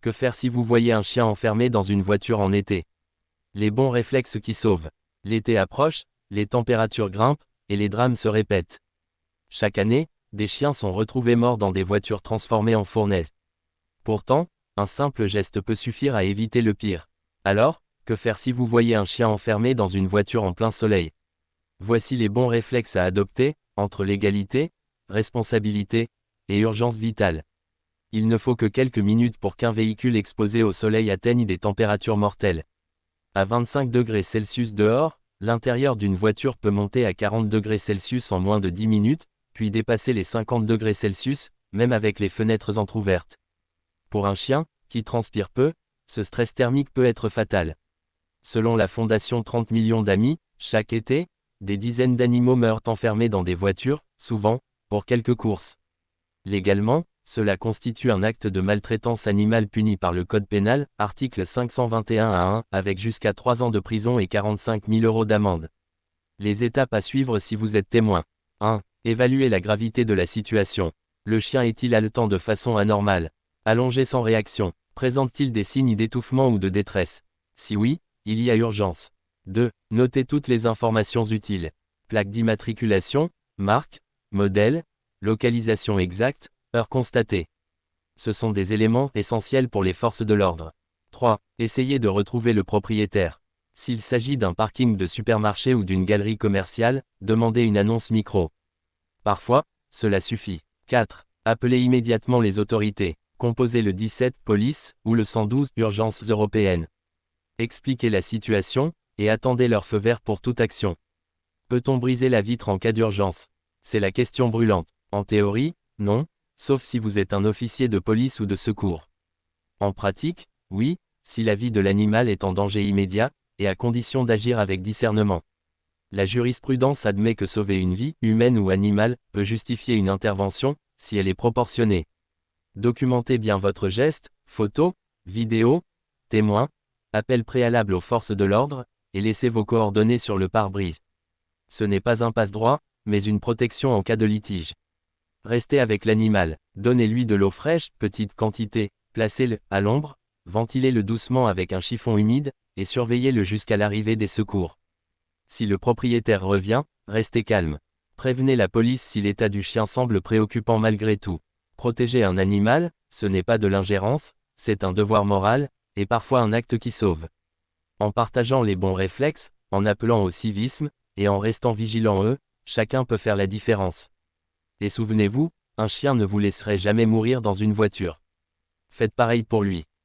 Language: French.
Que faire si vous voyez un chien enfermé dans une voiture en été? Les bons réflexes qui sauvent. L'été approche, les températures grimpent, et les drames se répètent. Chaque année, des chiens sont retrouvés morts dans des voitures transformées en fournettes. Pourtant, un simple geste peut suffire à éviter le pire. Alors, que faire si vous voyez un chien enfermé dans une voiture en plein soleil? Voici les bons réflexes à adopter, entre légalité, responsabilité, et urgence vitale. Il ne faut que quelques minutes pour qu'un véhicule exposé au soleil atteigne des températures mortelles. À 25 degrés Celsius dehors, l'intérieur d'une voiture peut monter à 40 degrés Celsius en moins de 10 minutes, puis dépasser les 50 degrés Celsius, même avec les fenêtres entr'ouvertes. Pour un chien, qui transpire peu, ce stress thermique peut être fatal. Selon la fondation 30 millions d'amis, chaque été, des dizaines d'animaux meurent enfermés dans des voitures, souvent, pour quelques courses. Légalement, cela constitue un acte de maltraitance animale puni par le Code pénal, article 521-1, avec jusqu'à 3 ans de prison et 45 000 € d'amende. Les étapes à suivre si vous êtes témoin. 1. Évaluer la gravité de la situation. Le chien est-il haletant de façon anormale? Allongé sans réaction. Présente-t-il des signes d'étouffement ou de détresse? Si oui, il y a urgence. 2. Notez toutes les informations utiles. Plaque d'immatriculation, marque, modèle, localisation exacte, heure constatée. Ce sont des éléments essentiels pour les forces de l'ordre. 3. Essayez de retrouver le propriétaire. S'il s'agit d'un parking de supermarché ou d'une galerie commerciale, demandez une annonce micro. Parfois, cela suffit. 4. Appelez immédiatement les autorités. Composez le 17 police ou le 112 urgences européennes. Expliquez la situation et attendez leur feu vert pour toute action. Peut-on briser la vitre en cas d'urgence? C'est la question brûlante. En théorie, non, sauf si vous êtes un officier de police ou de secours. En pratique, oui, si la vie de l'animal est en danger immédiat, et à condition d'agir avec discernement. La jurisprudence admet que sauver une vie, humaine ou animale, peut justifier une intervention, si elle est proportionnée. Documentez bien votre geste, photos, vidéos, témoins, appel préalable aux forces de l'ordre, et laissez vos coordonnées sur le pare-brise. Ce n'est pas un passe-droit, mais une protection en cas de litige. Restez avec l'animal, donnez-lui de l'eau fraîche, petite quantité, placez-le à l'ombre, ventilez-le doucement avec un chiffon humide, et surveillez-le jusqu'à l'arrivée des secours. Si le propriétaire revient, restez calme. Prévenez la police si l'état du chien semble préoccupant malgré tout. Protéger un animal, ce n'est pas de l'ingérence, c'est un devoir moral, et parfois un acte qui sauve. En partageant les bons réflexes, en appelant au civisme, et en restant vigilant chacun peut faire la différence. Et souvenez-vous, un chien ne vous laisserait jamais mourir dans une voiture. Faites pareil pour lui.